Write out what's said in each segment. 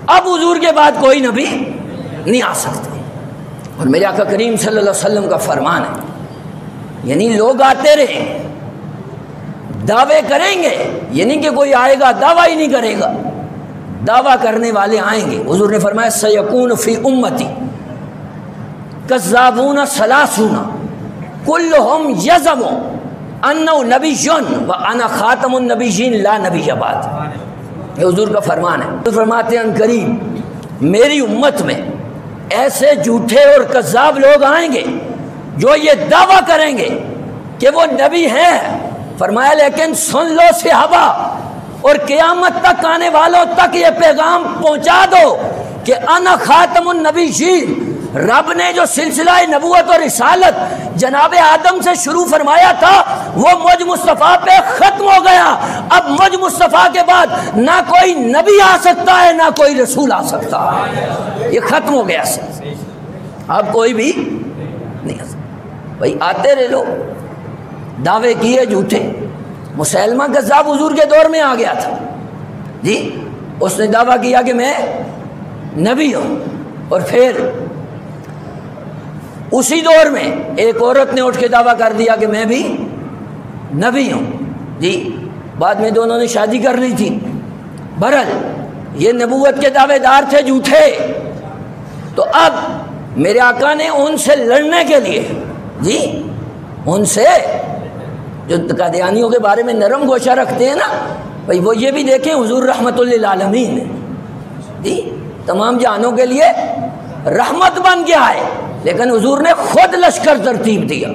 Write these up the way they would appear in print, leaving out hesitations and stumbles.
اب حضور کے بعد کوئی نبی نہیں آ سکتا۔ اور میرے آقا کریم صلی اللہ علیہ وسلم کا فرمان ہے، یعنی لوگ آتے رہے، دعوے کریں گے، یعنی کہ کوئی آئے گا دعویٰ ہی نہیں کرے گا، دعویٰ کرنے والے آئیں گے۔ حضور نے فرمایا سیکون فی امتی کذابون ثلاثون کلہم یزم انہ نبی وانا خاتم النبیین لا نبی بعد۔ یہ حضور کا فرمان ہے۔ تو فرماتے ہیں قریب میری امت میں ایسے جھوٹے اور کذاب لوگ آئیں گے جو یہ دعویٰ کریں گے کہ وہ نبی ہیں۔ فرمایا لیکن سن لو صحابہ اور قیامت تک آنے والوں تک یہ پیغام پہنچا دو کہ انا خاتم النبیین، رب نے جو سلسلہ نبوت اور رسالت جناب آدم سے شروع فرمایا تھا وہ مجھ مصطفیٰ پہ ختم ہو گیا۔ اب مجھ مصطفیٰ کے بعد نہ کوئی نبی آ سکتا ہے نہ کوئی رسول آ سکتا ہے، یہ ختم ہو گیا سر، اب کوئی بھی نہیں آ سکتا۔ بھائی آتے رہے لوگ، دعوے کیے جھوٹے۔ مسیلمہ کذاب حضور کے دور میں آ گیا تھا جی، اس نے دعویٰ کیا کہ میں نبی ہوں، اور پھر اسی دور میں ایک عورت نے اٹھ کے دعویٰ کر دیا کہ میں بھی نبی ہوں جی، بعد میں دونوں نے شادی کر لی تھی۔ بہرحال یہ نبوت کے دعوے دار تھے جھوٹے۔ تو اب میرے آقا نے ان سے لڑنے کے لیے جی، ان سے جو قادیانیوں کے بارے میں نرم گوشہ رکھتے ہیں نا بھائی، وہ یہ بھی دیکھیں حضور رحمت للعالمین جی، تمام جہانوں کے لیے رحمت بن کے آئے، لیکن حضور نے خود لشکر ترتیب دیا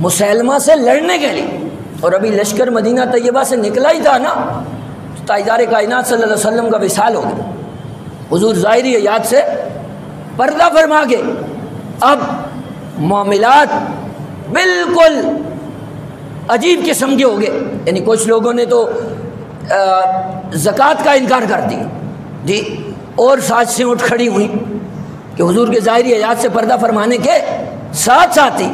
مسیلمہ سے لڑنے کے لیے۔ اور ابھی لشکر مدینہ طیبہ سے نکلا ہی تھا نا، تاجدار کائنات صلی اللہ علیہ وسلم کا وصال ہو گیا۔ حضور ظاہری حیات سے پردہ فرما کے اب معاملات بالکل عجیب قسم کے ہو گئے، یعنی کچھ لوگوں نے تو زکوٰۃ کا انکار کر دیا جی، اور سازشیں اٹھ کھڑی ہوئی کہ حضور کے ظاہری حیات سے پردہ فرمانے کے ساتھ ساتھ ہی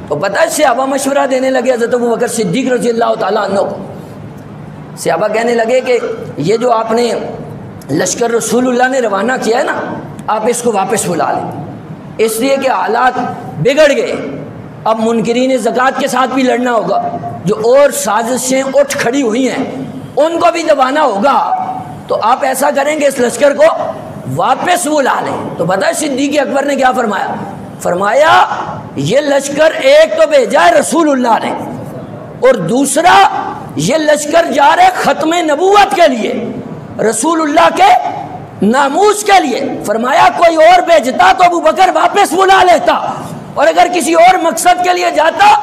تو پتہ ہے صحابہ مشورہ دینے لگے حضرت ابوبکر صدیق رضی اللہ تعالیٰ عنہ کو۔ صحابہ کہنے لگے کہ یہ جو آپ نے لشکر رسول اللہ نے روانہ کیا ہے نا، آپ اس کو واپس بلا لیں، اس لیے کہ حالات بگڑ گئے، اب منکرین زکوٰۃ کے ساتھ بھی لڑنا ہوگا، جو اور سازشیں اٹھ کھڑی ہوئی ہیں ان کو بھی دبانا ہوگا، تو آپ ایسا کریں گے اس لشکر کو واپس بلا لیں۔ تو پتہ ہے صدیق اکبر نے کیا فرمایا؟ فرمایا یہ لشکر ایک تو بھیجا ہے رسول اللہ نے، اور دوسرا یہ لشکر جا رہے ختم نبوت کے لیے، رسول اللہ کے ناموس کے لیے۔ فرمایا کوئی اور بھیجتا تو ابوبکر واپس بلا لیتا، اور اگر کسی اور مقصد کے لیے جاتا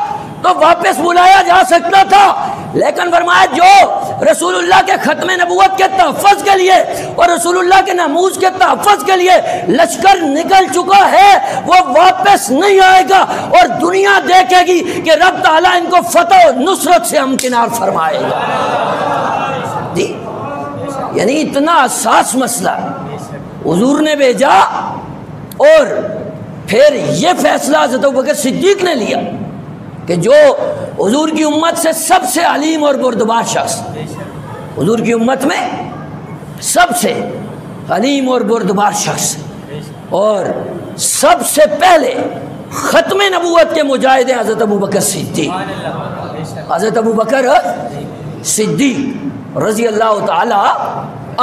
تو واپس بلایا جا سکتا تھا، لیکن فرمایا جو رسول اللہ کے ختم نبوت کے تحفظ کے لیے اور رسول اللہ کے ناموس کے تحفظ کے لیے لشکر نکل چکا ہے وہ واپس نہیں آئے گا، اور دنیا دیکھے گی کہ رب تعالیٰ ان کو فتح و نصرت سے ہمکنار فرمائے گا جی۔ یعنی اتنا حساس مسئلہ حضور نے بھیجا، اور پھر یہ فیصلہ حضرت ابوبکر صدیق نے لیا کہ جو حضور کی امت سے سب سے علیم اور بردبار شخص، حضور کی امت میں سب سے علیم اور بردبار شخص، اور سب سے پہلے ختم نبوت کے مجاہد ہیں حضرت ابوبکر صدیق، حضرت ابوبکر صدیق رضی اللہ تعالی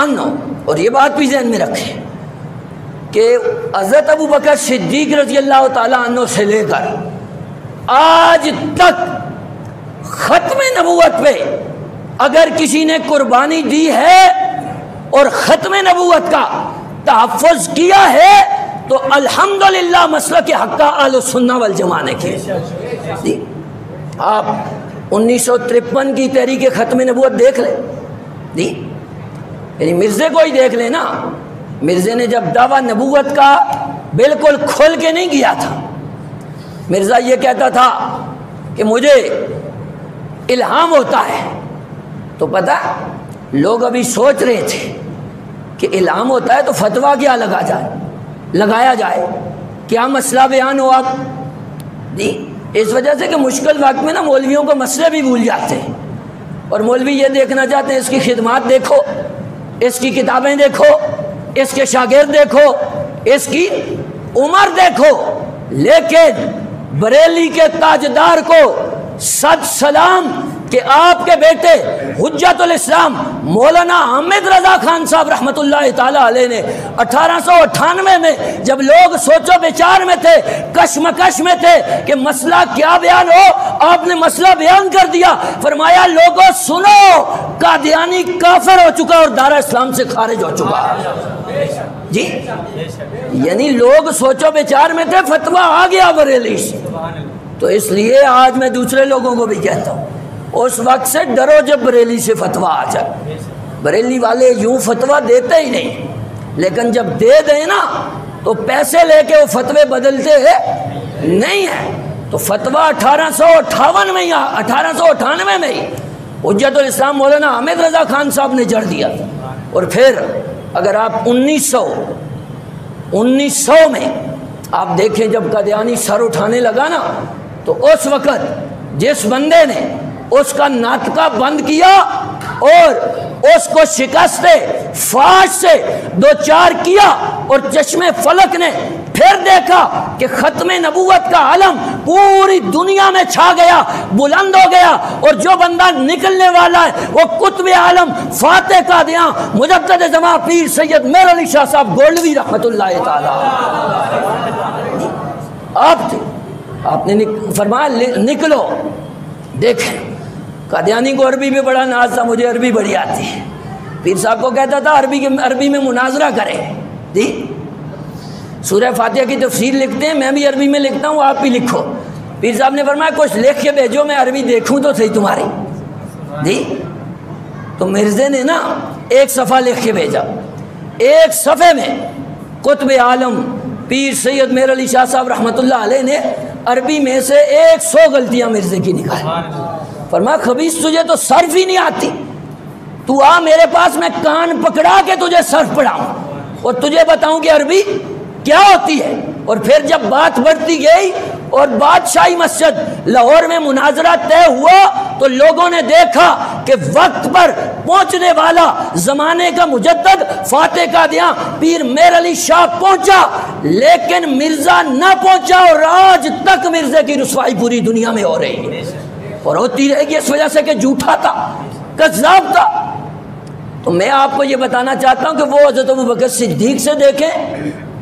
عنہ۔ اور یہ بات بھی ذہن میں رکھیں کہ حضرت ابوبکر صدیق رضی اللہ تعالی عنہ سے لے کر آج تک ختم نبوت پہ اگر کسی نے قربانی دی ہے اور ختم نبوت کا تحفظ کیا ہے تو الحمدللہ مسلک حق اہل السنہ والجماعہ نے کی۔ آپ 1953 کی تحریک ختم نبوت دیکھ لیں جی، یعنی مرزے کو ہی دیکھ لیں نا، مرزے نے جب دعویٰ نبوت کا بالکل کھل کے نہیں کیا تھا، مرزا یہ کہتا تھا کہ مجھے الہام ہوتا ہے، تو پتہ لوگ ابھی سوچ رہے تھے کہ الہام ہوتا ہے تو فتویٰ کیا لگایا جائے، کیا مسئلہ بیان ہو اب جی۔ اس وجہ سے کہ مشکل وقت میں نا مولویوں کو مسئلے بھی بھول جاتے ہیں، اور مولوی یہ دیکھنا چاہتے ہیں اس کی خدمات دیکھو، اس کی کتابیں دیکھو، اس کے شاگرد دیکھو، اس کی عمر دیکھو، لیکن بریلی کے تاجدار کو صد سلام کہ آپ کے بیٹے حجت الاسلام مولانا حامد رضا خان صاحب رحمۃ اللہ تعالی علیہ نے 1898 میں جب لوگ سوچو بچار میں تھے، کشمکش میں تھے کہ مسئلہ کیا بیان ہو، آپ نے مسئلہ بیان کر دیا، فرمایا لوگوں سنو، قادیانی کافر ہو چکا اور دارا اسلام سے خارج ہو چکا۔ جی یعنی لوگ سوچو بچار میں تھے، فتویٰ آ گیا بریلی سے۔ تو اس لیے آج میں دوسرے لوگوں کو بھی کہتا ہوں، اس وقت سے ڈرو جب بریلی سے فتویٰ آ جائے۔ بریلی والے یوں فتویٰ دیتے ہی نہیں، لیکن جب دے دیں نا تو پیسے لے کے وہ فتوے بدلتے نہیں ہیں۔ تو فتویٰ 1858 میں ہی 1898 میں ہی حجت الاسلام مولانا حامد رضا خان صاحب نے جڑ دیا۔ اور پھر اگر آپ 1900 میں آپ دیکھیں جب قادیانی سر اٹھانے لگا نا، تو اس وقت جس بندے نے اس کا ناطقہ بند کیا اور اس کو شکست فاش سے دو چار کیا، اور چشم فلک نے پھر دیکھا کہ ختم نبوت کا علم پوری دنیا میں چھا گیا، بلند ہو گیا، اور جو بندہ نکلنے والا ہے وہ قطب عالم فاتح قادیاں مجدد زمان پیر سید میر علی شاہ صاحب گولوی رحمۃ اللہ تعالی آپ نے فرمایا نکلو۔ دیکھیں قادیانی کو عربی میں بڑا ناز تھا، مجھے عربی بڑی آتی ہے، پیر صاحب کو کہتا تھا عربی میں مناظرہ کرے۔ جی سورہ فاتحہ کی تفسیر لکھتے ہیں، میں بھی عربی میں لکھتا ہوں، آپ بھی لکھو۔ پیر صاحب نے فرمایا کچھ لکھ کے بھیجو، میں عربی دیکھوں تو صحیح تمہاری۔ جی تو مرزے نے نا ایک صفحہ لکھ کے بھیجا، ایک صفحے میں قطب عالم پیر سید میر علی شاہ صاحب رحمۃ اللہ علیہ نے عربی میں سے 100 غلطیاں مرزے کی نکالی۔ فرمایا خبیث تجھے تو صرف ہی نہیں آتی، تو آ میرے پاس، میں کان پکڑا کے تجھے صرف پڑھاؤں اور تجھے بتاؤں کہ عربی کیا ہوتی ہے۔ اور پھر جب بات بڑھتی گئی اور بادشاہی مسجد لاہور میں مناظرہ طے ہوا تو لوگوں نے دیکھا کہ وقت پر پہنچنے والا زمانے کا مجدد فاتح قادیاں پیر میر علی شاہ پہنچا، لیکن مرزا نہ پہنچا، اور آج تک مرزے کی رسوائی پوری دنیا میں ہو رہی ہے اور ہوتی رہے گی، اس وجہ سے کہ جھوٹا تھا، کذاب تھا۔ تو میں آپ کو یہ بتانا چاہتا ہوں کہ وہ حضرت ابوبکر صدیق سے دیکھیں،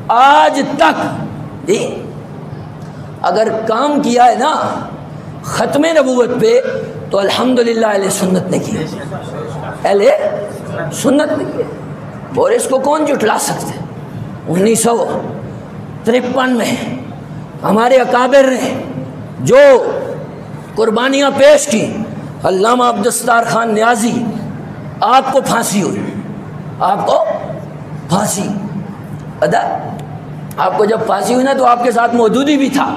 آج تک جی اگر کام کیا ہے نا ختم نبوت پہ تو الحمدللہ اہل سنت نے کیا، اہل سنت نے کیا، اور اس کو کون جھٹلا سکتے۔ 1953 میں ہمارے اکابر نے جو قربانیاں پیش کی، علامہ عبدالستار خان نیازی، آپ کو پھانسی ہوئی، آپ کو پھانسی ادا، آپ کو جب پھانسی ہوئی نا تو آپ کے ساتھ مودودی بھی تھا۔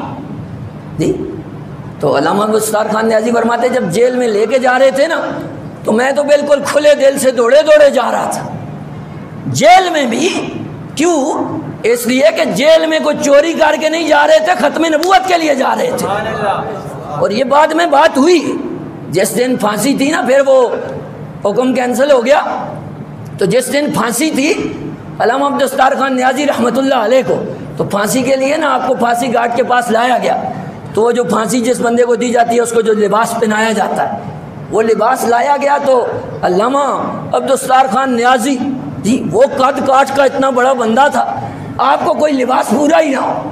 جی تو علامہ عبدالستار خان نیازی فرماتے جب جیل میں لے کے جا رہے تھے نا تو میں تو بالکل کھلے دل سے دوڑے جا رہا تھا جیل میں بھی۔ کیوں؟ اس لیے کہ جیل میں کوئی چوری کر کے نہیں جا رہے تھے، ختم نبوت کے لیے جا رہے تھے۔ اور یہ بعد میں بات ہوئی، جس دن پھانسی تھی نا پھر وہ حکم کینسل ہو گیا، تو جس دن پھانسی تھی علامہ عبدالستار خان نیازی رحمۃ اللہ علیہ کو، تو پھانسی کے لیے نا آپ کو پھانسی گھاٹ کے پاس لایا گیا، تو وہ جو پھانسی جس بندے کو دی جاتی ہے اس کو جو لباس پہنایا جاتا ہے وہ لباس لایا گیا، تو علامہ عبدالستار خان نیازی جی وہ قد کاٹ کا اتنا بڑا بندہ تھا، آپ کو کوئی لباس پورا ہی نہ ہو،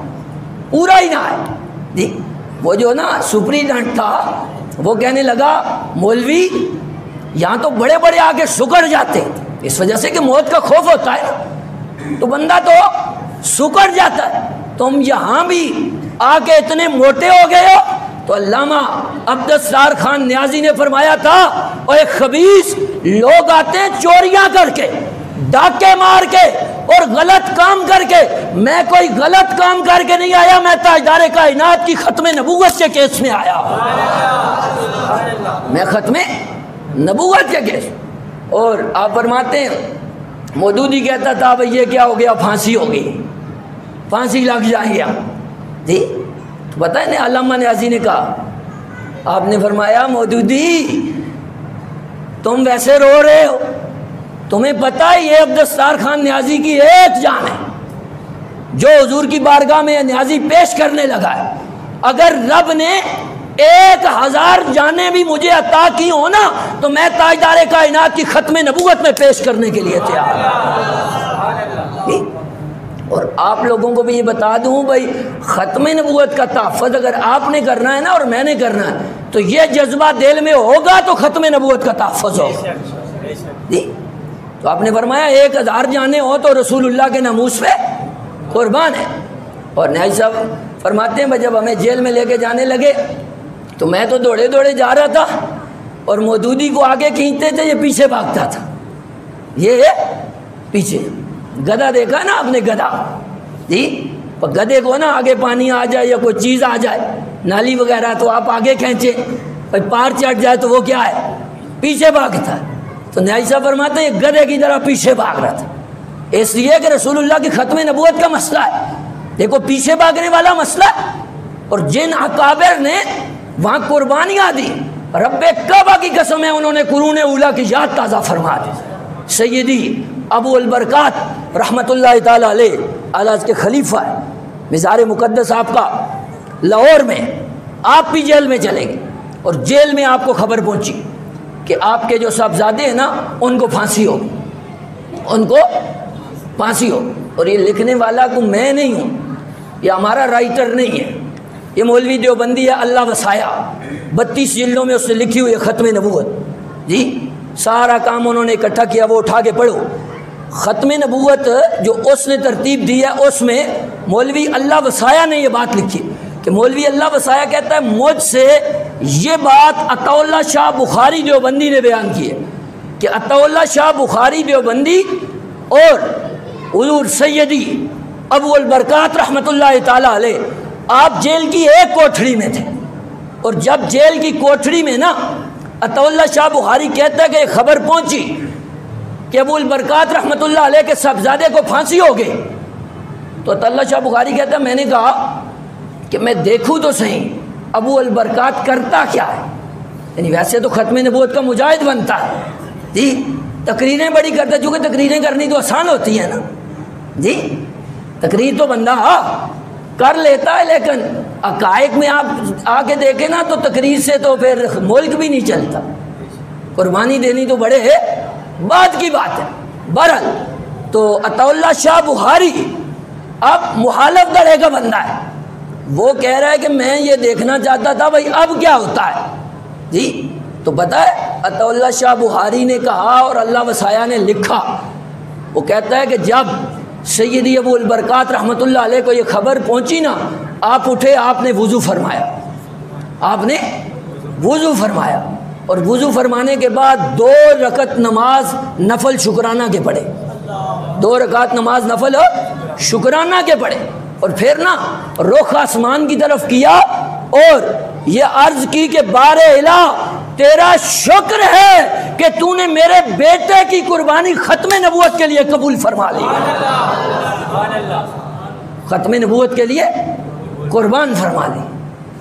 پورا ہی نہ ہے جی۔ وہ جو نا سپریڈنٹ تھا وہ کہنے لگا مولوی یہاں تو بڑے بڑے آگے سکڑ جاتے، اس وجہ سے کہ موت کا خوف ہوتا ہے تو بندہ تو سکڑ جاتا ہے، تم یہاں بھی آ کے اتنے موٹے ہو گئے ہو۔ تو علامہ عبدالستار خان نیازی نے فرمایا تھا اوے خبیث، لوگ آتے ہیں چوریاں کر کے، ڈاکے مار کے اور غلط کام کر کے، میں کوئی غلط کام کر کے نہیں آیا، میں تاجدار کائنات کی ختم نبوت کے کیس میں آیا، میں ختم نبوت کے کیس۔ اور آپ فرماتے ہیں مودودی کہتا تھا بھئی یہ کیا ہو گیا، پھانسی ہو گئی، پھانسی لگ جائیں گے جی۔ تو پتہ ہے نا علامہ نیازی نے کہا، آپ نے فرمایا مودودی تم ویسے رو رہے ہو، تمہیں پتہ ہے یہ عبدالستار خان نیازی کی ایک جان ہے جو حضور کی بارگاہ میں نیازی پیش کرنے لگا ہے. اگر رب نے 1000 جانیں بھی مجھے عطا کی ہو نا تو میں تاجدار کائنات کی ختم نبوت میں پیش کرنے کے لیے تیار ہوں. اور آپ لوگوں کو بھی یہ بتا دوں بھائی، ختم نبوت کا تحفظ اگر آپ نے کرنا ہے نا اور میں نے کرنا ہے تو یہ جذبہ دل میں ہوگا تو ختم نبوت کا تحفظ ہوگا. تو آپ نے فرمایا 1000 جانیں ہو تو رسول اللہ کے ناموس پہ قربان ہے. اور نیازی صاحب فرماتے ہیں جب ہمیں جیل میں لے کے جانے لگے تو میں تو دوڑے دوڑے جا رہا تھا اور مودودی کو آگے کھینچتے تھے، یہ پیچھے بھاگتا تھا. یہ پیچھے گدھا دیکھا نا آپ نے، گدھا جی، گدھے کو نا آگے پانی آ جائے یا کوئی چیز آ جائے نالی وغیرہ تو آپ آگے کھینچے، پار چڑھ جائے تو وہ کیا ہے، پیچھے بھاگتا ہے. تو نیازی صاحب فرماتے ہیں یہ گدھے کی طرح پیچھے بھاگ رہا تھا، اس لیے کہ رسول اللہ کی ختم نبوت کا مسئلہ ہے. دیکھو پیچھے بھاگنے والا مسئلہ ہے. اور جن اکابر نے وہاں قربانیاں دی، رب کعبہ کی قسم ہے انہوں نے قرون اولیٰ کی یاد تازہ فرما دی. سیدی ابو البرکات رحمۃ اللہ تعالی علیہ آج کے خلیفہ ہے، مزار مقدس آپ کا لاہور میں، آپ بھی جیل میں چلیں گے اور جیل میں آپ کو خبر پہنچی کہ آپ کے جو صاحبزادے ہیں نا ان کو پھانسی ہو، ان کو پھانسی ہو. اور یہ لکھنے والا کو میں نہیں ہوں، یہ ہمارا رائٹر نہیں ہے، یہ مولوی دیوبندی ہے اللہ وسایا، 32 جلدوں میں اس نے لکھی ہوئی ہے ختم نبوت. جی سارا کام انہوں نے اکٹھا کیا، وہ اٹھا کے پڑھو. ختم نبوت جو اس نے ترتیب دی ہے اس میں مولوی اللہ وسایا نے یہ بات لکھی کہ مولوی اللہ وسایا کہتا ہے مجھ سے یہ بات عطا اللہ شاہ بخاری دیوبندی نے بیان کی ہے کہ عطا اللہ شاہ بخاری دیوبندی اور حضور سیدی ابو البرکات رحمۃ اللہ تعالی علیہ آپ جیل کی ایک کوٹھڑی میں تھے. اور جب جیل کی کوٹھڑی میں نا عطا اللہ شاہ بخاری کہتا ہے کہ ایک خبر پہنچی کہ ابو البرکات رحمۃ اللہ علیہ کے صاحبزادے کو پھانسی ہو گئی، تو عطا اللہ شاہ بخاری کہتا ہے میں نے کہا کہ میں دیکھوں تو صحیح ابو البرکات کرتا کیا ہے. یعنی ویسے تو ختم نبوت کا مجاہد بنتا ہے جی، تقریریں بڑی کرتا ہے، چونکہ تقریریں کرنی تو آسان ہوتی ہیں نا جی، تقریر تو بندہ کر لیتا ہے، لیکن حقائق میں آپ آ کے دیکھیں نا تو تقریر سے تو پھر ملک بھی نہیں چلتا. قربانی دینی تو بڑے ہے بعد کی بات ہے. بہرحال تو عطا اللہ شاہ بخاری اب محالف دڑے کا بندہ ہے، وہ کہہ رہا ہے کہ میں یہ دیکھنا چاہتا تھا بھائی اب کیا ہوتا ہے جی. تو پتہ ہے عطا اللہ شاہ بخاری نے کہا اور اللہ وسایا نے لکھا، وہ کہتا ہے کہ جب سیدی ابو البرکات رحمۃ اللہ علیہ کو یہ خبر پہنچی نا، آپ اٹھے، آپ نے وضو فرمایا، آپ نے وضو فرمایا اور وضو فرمانے کے بعد 2 رکعت نماز نفل شکرانہ کے پڑھے، 2 رکعت نماز نفل شکرانہ کے پڑھے. اور پھر نا رخ آسمان کی طرف کیا اور یہ عرض کی کہ بار الہ تیرا شکر ہے کہ تو نے میرے بیٹے کی قربانی ختم نبوت کے لیے قبول فرما لی، ختم نبوت کے لیے قربان فرما لی.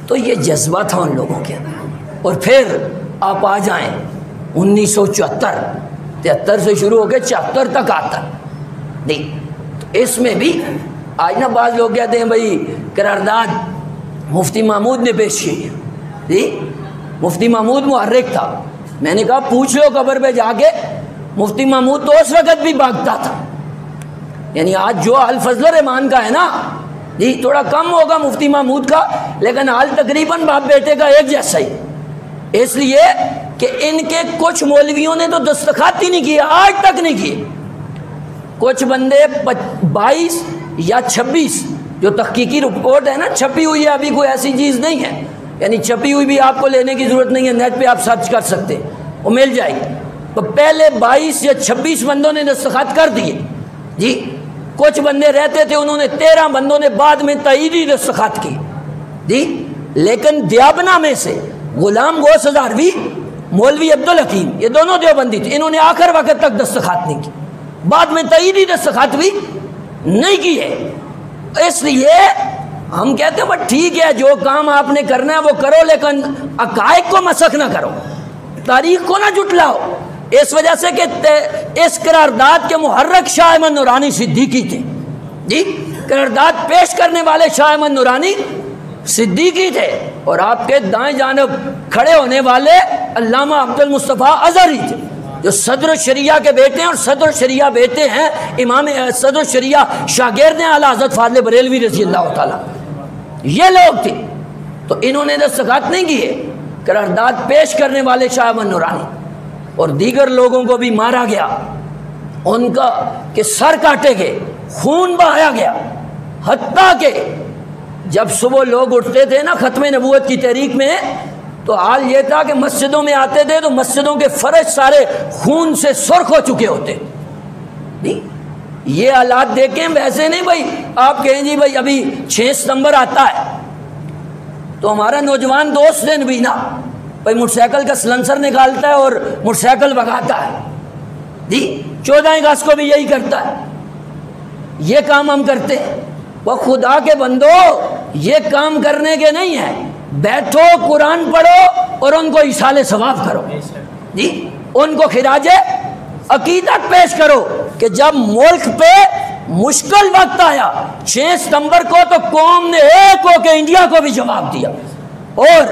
تو یہ جذبہ تھا ان لوگوں کے اندر. اور پھر آپ آ جائیں 1974 73 سے شروع ہو کے 74 تک آتا نہیں. تو اس میں بھی آج نا بعض لوگ کہتے ہیں بھائی قرارداد مفتی محمود نے پیش کی جی، مفتی محمود محرک تھا. میں نے کہا پوچھ لو قبر پہ جا کے، مفتی محمود تو اس وقت بھی بھاگتا تھا. یعنی آج جو الفضل الرحمان کا ہے نا جی تھوڑا کم ہوگا مفتی محمود کا، لیکن حال تقریباً باپ بیٹے کا ایک جیسا ہی، اس لیے کہ ان کے کچھ مولویوں نے تو دستخط ہی نہیں کیا، آج تک نہیں کیے. کچھ بندے 22 یا 26 جو تحقیقی رپورٹ ہے نا چھپی ہوئی ہے، ابھی کوئی ایسی چیز نہیں ہے، یعنی چھپی ہوئی بھی آپ کو لینے کی ضرورت نہیں ہے، نیٹ پہ آپ سرچ کر سکتے وہ مل جائے گی. تو پہلے 22 یا 26 بندوں نے دستخط کر دیے جی. کچھ بندے رہتے تھے، انہوں نے 13 بندوں نے بعد میں تائیدی دستخط کی جی. لیکن دیابنا میں سے غلام غوث ہزاروی، مولوی عبدالحکیم، یہ دونوں دیوبندی تھے، انہوں نے آخر وقت تک دستخط نہیں کی، بعد میں تائیدی دستخط بھی نہیں کی ہے. اس لیے ہم کہتے ہیں بس ٹھیک ہے جو کام آپ نے کرنا ہے وہ کرو، لیکن عقائد کو مسخ نہ کرو، تاریخ کو نہ جھٹلاؤ. اس وجہ سے کہ اس قرارداد کے محرک شاہ احمد نورانی صدیقی تھے جی، قرارداد پیش کرنے والے شاہ احمد نورانی صدیقی تھے، اور آپ کے دائیں جانب کھڑے ہونے والے علامہ عبد المصطفیٰ اظہری تھے، جو صدر الشریعہ کے بیٹے ہیں، اور صدر الشریعہ بیٹے ہیں امام صدر الشریعہ شاگرد ہیں اعلیٰ حضرت فاضل بریلوی رضی اللہ تعالیٰ، یہ لوگ تھے۔ تو انہوں نے دستخط نہیں کیے، قرارداد پیش کرنے والے شاہ احمد نورانی، اور دیگر لوگوں کو بھی مارا گیا، ان کا کہ سر کاٹے گئے، خون بہایا گیا، حتیٰ کہ جب صبح لوگ اٹھتے تھے نا ختم نبوت کی تحریک میں، تو حال یہ تھا کہ مسجدوں میں آتے تھے تو مسجدوں کے فرش سارے خون سے سرخ ہو چکے ہوتے۔ یہ حالات دیکھیں، ویسے نہیں بھائی آپ کہیں جی بھائی ابھی 6 ستمبر آتا ہے تو ہمارا نوجوان دوست دن بھی نا بھائی موٹر سائیکل کا سلنسر نکالتا ہے اور موٹر سائیکل بھگاتا ہے جی، 14 اگست کو بھی یہی کرتا ہے، یہ کام ہم کرتے ہیں۔ وہ خدا کے بندو یہ کام کرنے کے نہیں ہیں، بیٹھو قرآن پڑھو اور ان کو ایصال ثواب کرو جی، ان کو خراج عقیدت پیش کرو کہ جب ملک پہ مشکل وقت آیا 6 ستمبر کو تو قوم نے ایک ہو کے انڈیا کو بھی جواب دیا، اور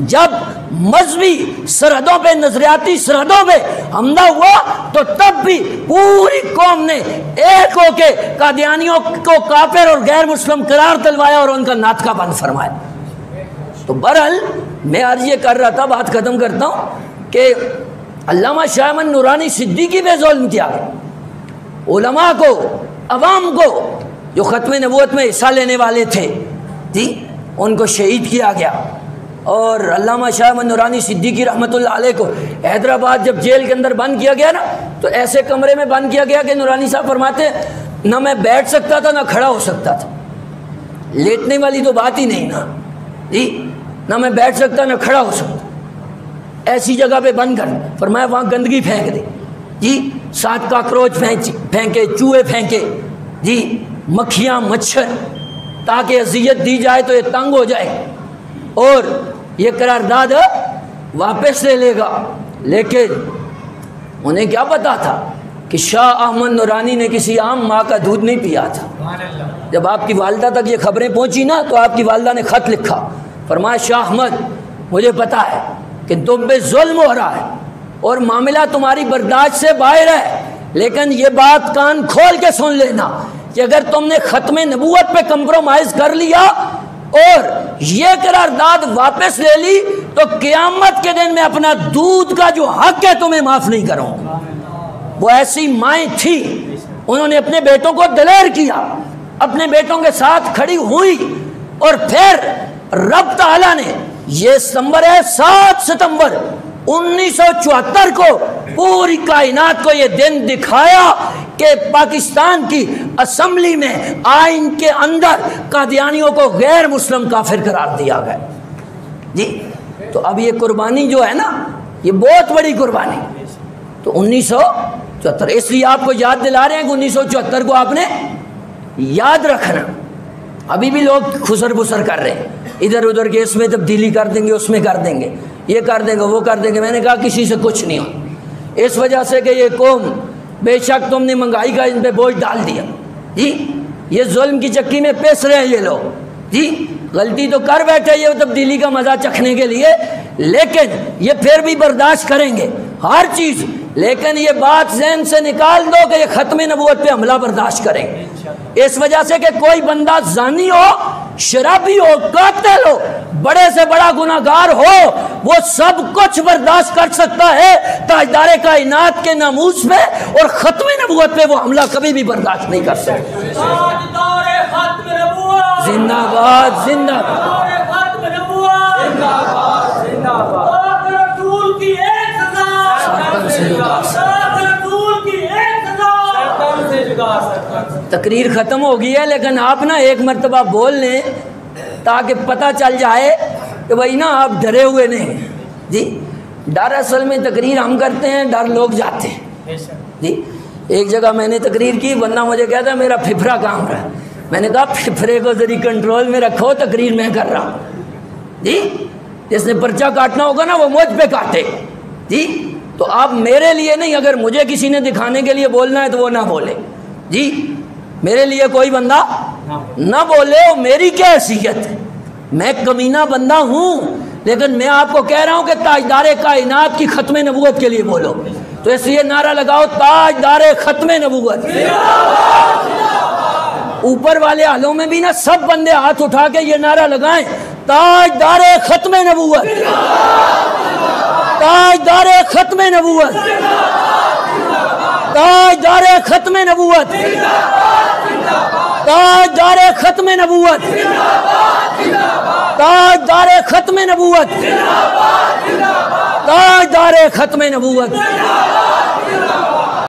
جب مذہبی سرحدوں پہ نظریاتی سرحدوں پہ حملہ ہوا تو تب بھی پوری قوم نے ایک ہو کے قادیانیوں کو کافر اور غیر مسلم قرار دلوایا اور ان کا ناطقہ بند فرمایا۔ تو بہرحال میں آج یہ کر رہا تھا، بات ختم کرتا ہوں کہ علامہ شاہ احمد نورانی صدیقی پہ ظلم کیا گیا، علماء کو، عوام کو جو ختم نبوت میں حصہ لینے والے تھے جی ان کو شہید کیا گیا، اور علامہ شاہ احمد نورانی صدیقی رحمۃ اللہ علیہ کو حیدرآباد جب جیل کے اندر بند کیا گیا نا تو ایسے کمرے میں بند کیا گیا کہ نورانی صاحب فرماتے نہ میں بیٹھ سکتا تھا نہ کھڑا ہو سکتا تھا، لیٹنے والی تو بات ہی نہیں نا جی، نہ میں بیٹھ سکتا نہ کھڑا ہو سکتا، ایسی جگہ پہ بند کر فرمایا وہاں گندگی پھینک دے جی، 7 کاکروچ پھینکے، چوہے پھینکے جی، مکھیاں مچھر، تاکہ اذیت دی جائے تو یہ تنگ ہو جائے اور یہ قرارداد واپس لے لے گا۔ لیکن انہیں کیا پتا تھا کہ شاہ احمد نورانی نے کسی عام ماں کا دودھ نہیں پیا تھا۔ جب آپ کی والدہ تک یہ خبریں پہنچی نا تو آپ کی والدہ نے خط لکھا، فرمایا شاہ احمد مجھے پتا ہے کہ تم پہ ظلم ہو رہا ہے اور معاملہ تمہاری برداشت سے باہر ہے، لیکن یہ بات کان کھول کے سن لینا کہ اگر تم نے ختم نبوت پہ کمپرومائز کر لیا اور یہ قرارداد واپس لے لی تو قیامت کے دن میں اپنا دودھ کا جو حق ہے تمہیں معاف نہیں کروں گا۔ وہ ایسی مائیں تھی، انہوں نے اپنے بیٹوں کو دلیر کیا، اپنے بیٹوں کے ساتھ کھڑی ہوئی، اور پھر رب تعالیٰ نے یہ ستمبر ہے 7 ستمبر 1974 کو پوری کائنات کو یہ دن دکھایا کہ پاکستان کی اسمبلی میں آئین کے اندر قادیانیوں کو غیر مسلم کافر قرار دیا گیا جی۔ تو اب یہ قربانی جو ہے نا یہ بہت بڑی قربانی، تو 1974 اس لیے آپ کو یاد دلا رہے ہیں کہ 1974 کو آپ نے یاد رکھنا۔ ابھی بھی لوگ خسر بسر کر رہے ہیں ادھر ادھر کے، اس میں تبدیلی کر دیں گے، اس میں کر دیں گے، یہ کر دیں گے، وہ کر دیں گے۔ میں نے کہا کسی سے کچھ نہیں ہو، اس وجہ سے کہ یہ قوم بے شک تم نے مہنگائی کا ان پہ بوجھ ڈال دیا جی، یہ ظلم کی چکی میں پیس رہے ہیں یہ لوگ جی، غلطی تو کر بیٹھے یہ تبدیلی کا مزہ چکھنے کے لیے، لیکن یہ پھر بھی برداشت کریں گے ہر چیز، لیکن یہ بات ذہن سے نکال دو کہ یہ ختم نبوت پہ حملہ برداشت کریں گے۔ اس وجہ سے کہ کوئی بندہ زانی ہو، شرابی ہو، قاتل ہو، بڑے سے بڑا گناہگار ہو، وہ سب کچھ برداشت کر سکتا ہے تاجدار کائنات کے ناموس پہ، اور ختم نبوت پہ وہ حملہ کبھی بھی برداشت نہیں کر سکتا۔ زندہ باد، زندہ تقریر ختم ہو گئی ہے، لیکن آپ نا ایک مرتبہ بول لیں تاکہ پتہ چل جائے کہ بھائی نا آپ ڈرے ہوئے نہیں جی۔ ڈر اصل میں تقریر ہم کرتے ہیں، ڈر لوگ جاتے ہیں جی۔ ایک جگہ میں نے تقریر کی، بندہ مجھے کہتا میرا پھپھرا کام رہا، میں نے کہا پھپھرے کو ذری کنٹرول میں رکھو، تقریر میں کر رہا ہوں جی۔ جس نے پرچہ کاٹنا ہوگا نا وہ مجھ پہ کاٹے جی، تو آپ میرے لیے نہیں، اگر مجھے کسی نے دکھانے کے لیے بولنا ہے تو وہ نہ بولے جی، میرے لیے کوئی بندہ نہ بولے، وہ میری کیا حیثیت ہے، میں کمینہ بندہ ہوں، لیکن میں آپ کو کہہ رہا ہوں کہ تاجدار کائنات کی ختم نبوت کے لیے بولو، تو اس لیے نعرہ لگاؤ تاجدار ختم نبوت۔ اوپر والے حالوں میں بھی نا سب بندے ہاتھ اٹھا کے یہ نعرہ لگائیں، تاجدار ختم نبوت، تاجدار ختم نبوت، تاجدار ختم نبوت، تاجدار ختم نبوت، تاجدار ختم نبوت، تاجدار ختم نبوت۔